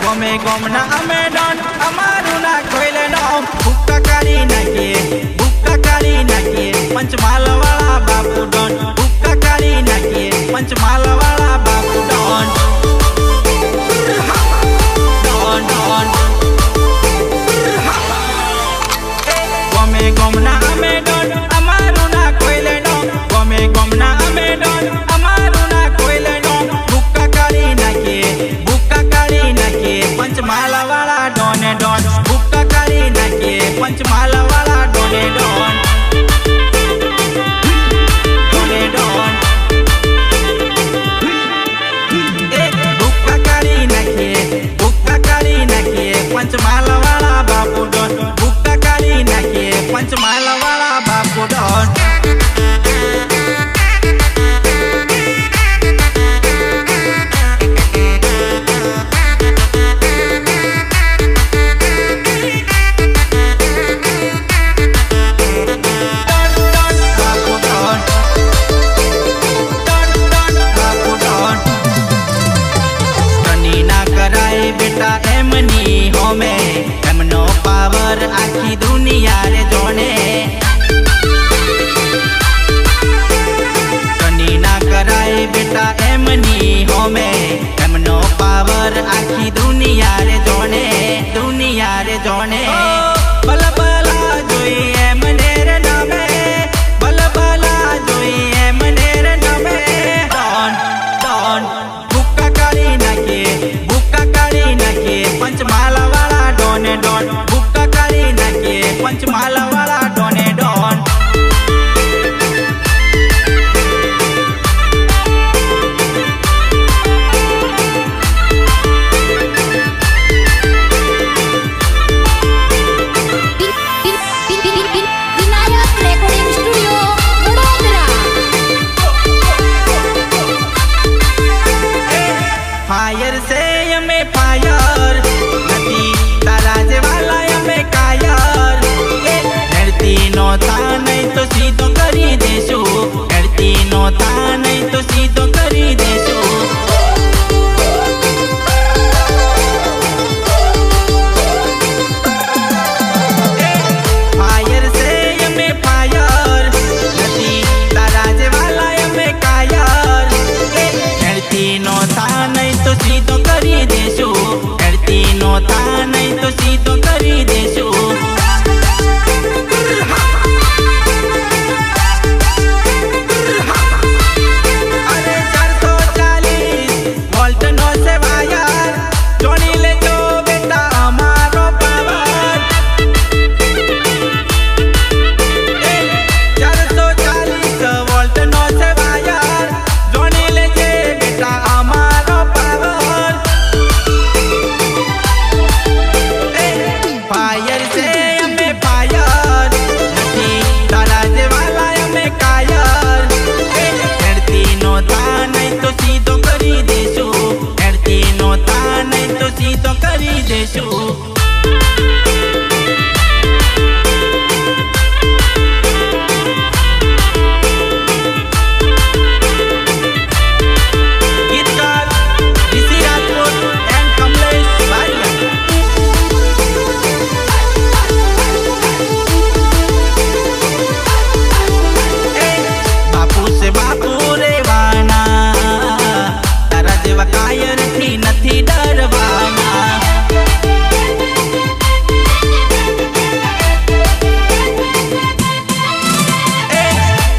ગમે ગમના અમે ડોન અમારું ના કોઈલે નો ભૂક્કા કાઢી નાખીએ પંચમહાલ વાળા બાપુ ડોન ભૂક્કા કાઢી નાખીએ પંચમહાલ વાળા બાપુ ડોન ડોન ડોન ગમે ગમના અમે ડોન અમારું ના કોઈલે નો ગમે ગમના અમે ડોન અમારું ના કોઈલે નો ભૂક્કા કાઢી નાખીએ પંચમહાલ વાળા ડોને ડોન ભૂક્કા કાઢી નાખીએ પંચમહાલ વાળા ડોને ડોન ડોને ડોન ભૂક્કા કાઢી નાખીએ પંચમહાલ વાળા બાપુ ડોન ભૂક્કા કાઢી નાખીએ પંચમહાલ વાળા બાપુ ડોન बेटा एमनी होमे एमनो पावर आखी दुनिया रे जोने कनी ना कराए बेटा एमनी होमे एमनो पावर आखी दुनिया रे जोने बल बला जोई एमने रे नामे बल बला जोई एमने रे नामे डॉन डॉन भूक्का काढ़ी नाखिए पंचमहाल वाला डोने डोन भूक्का काढ़ी नाखिए पंचमहाल वाला डोने डोन फायर से यमे फायर नदी ताराज वाला यमे कायर हेरती नो था नहीं तो सीधो करी देशो हेरती नो था नहीं तो सीधो करी देशो फायर से यमे फायर नदी ताराज वाला यमे कायर हेरती नो था नहीं तो सीधो करी देशो हेरती नो था नहीं तो सीधो करी देशो अरे 440 वोल्ट नो से वायर जोड़ी ले जो बेटा हमारो पावर 440 वोल्ट नो से वायर जोड़ी ले जे बेटा हमारो पावर फायर से हमें फायर नहीं ताराज वाला हमें कायर हेरती नो था नहीं तो सीधो करी देशो हेरती नो था नहीं तो सीधो करी देशो નથી ડરવાના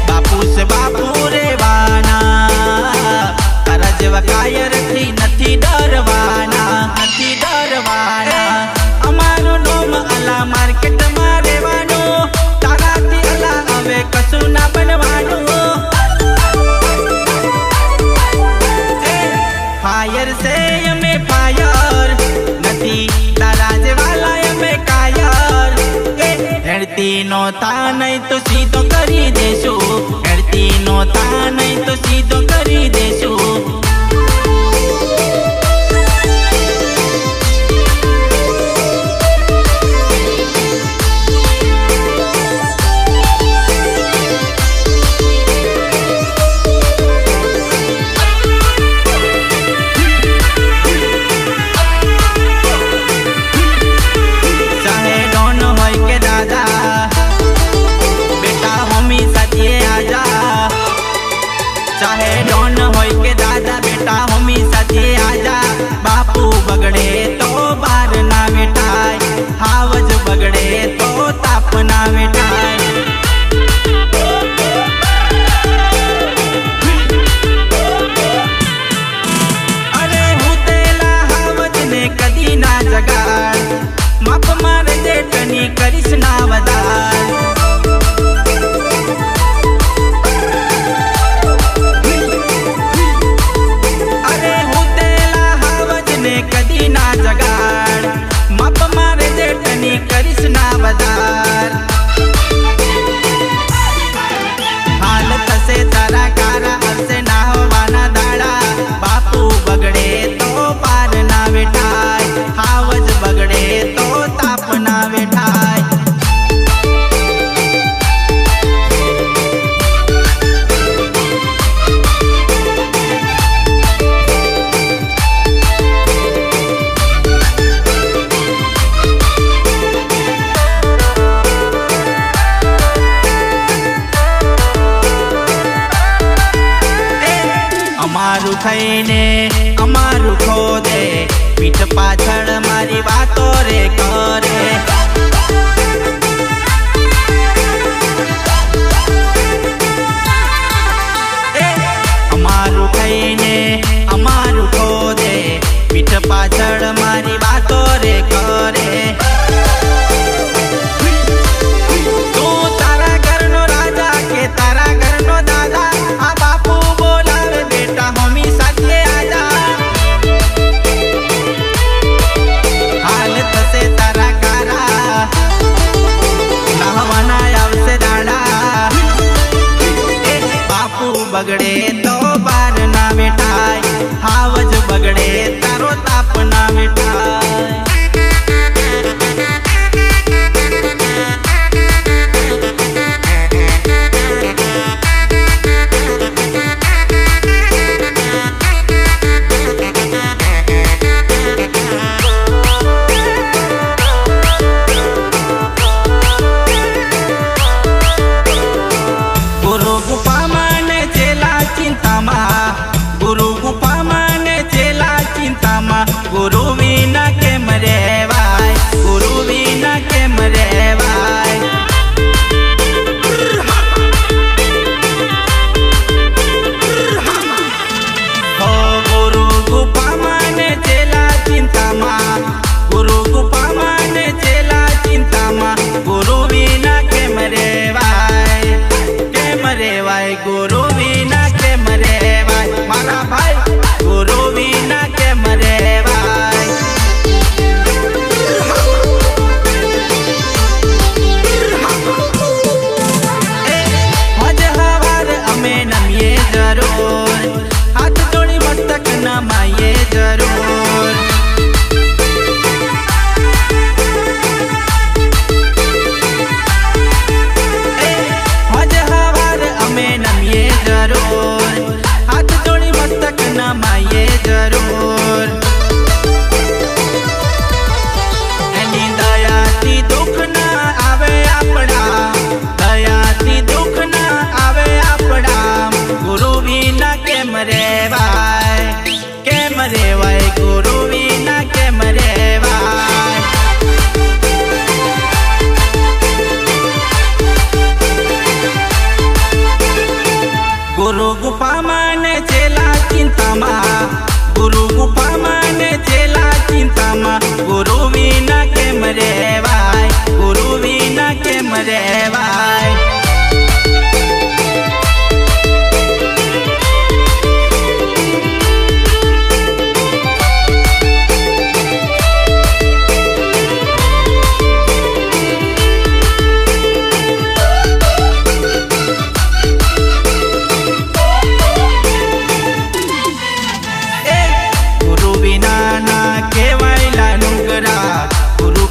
બાપુ સે બાપુ રેવાના તારા જેવા કાયરથી નથી ડરવાના અમારું નામ અલા માર્કેટમાં રહેવાનું તારાથી અલા હવે કશું ના બનવાનું फायर से यमे फायर नदी ताराज वाला यमे कायर हेरती नो था नहीं तो सीधो करी देशो हेरती नो था नहीं तो सीधो करी देशो ખાઈને અમારું ખોદે, પીઠ પાછળ મારી વાતો રે કરે. અમારું ખાઈને અમારું ખોદે, પીઠ પાછળ મારી વાતો રે કરે. બગડે તો બાર ના બેઠાય, હાવજ બગડે તારો તાપ ના બેઠાય. ગુરુ ગુફા માને ચેલા ચિંતામાં, ગુરુ વિના કેમ રેવાય, ગુરુ વિના કેમ રેવાય. હો ગુરુ ગુફા માને ચેલા ચિંતામાં, ગુરુ ગુફા માને ચેલા ચિંતામાં, ગુરુ વિના કેમ રેવાય, કેમ રેવાય, ગુરુ વિના કેમ રેવાય. મારા ભાઈ ગુરુ વિના કેમ રેવાય. હજ હવાર અમે નમીએ જરૂર, હાથ જોડી મસ્તક નમાઈએ જરૂર. હજ હવાર અમે નમીએ જરૂર, હાથ જોડી મસ્તક નમાઈએ જરૂર. એની દયાથી દુઃખ ના આવે આપણા, દયાથી દુઃખ ના આવે આપણા. ગુરુ વિના કેમ રેવાય, કેમ રેવાય, ગુરુ વિના કેમ રેવાય. ગુરુ ગુફા માને ચેલા ચિંતામાં, ગુરુ ગુફા માને ચેલા ચિંતામાં, ગુરુ વિના કેમ રેવાય, ગુરુ વિના કેમ રેવાય.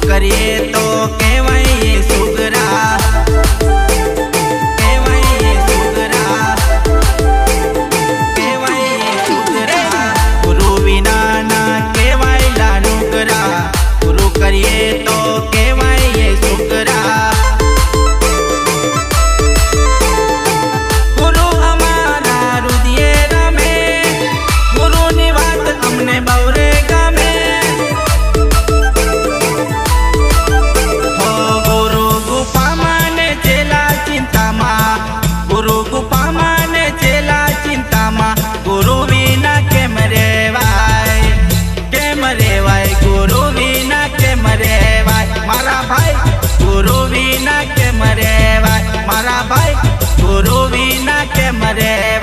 કરીએ તો કહેવાય સુગરા, કહેવાય સુગરા, કહેવાય સુગરા. ગુરુ વિના ના કહેવાય લાનુગરા, ગુરુ કરીએ તો કહેવાય સુગરા. ગુરુ અમારા રુદિયે રમે, ગુરુની વાત અમને બહુ રે ગમે. ગુરુ વિના કેમ રેવાય, કેમ રેવાય, ગુરુ વિના કેમ રેવાય. મારા ભાઈ ગુરુ વિના કેમ રેવાય, મારા ભાઈ ગુરુ વિના કેમ રેવાય.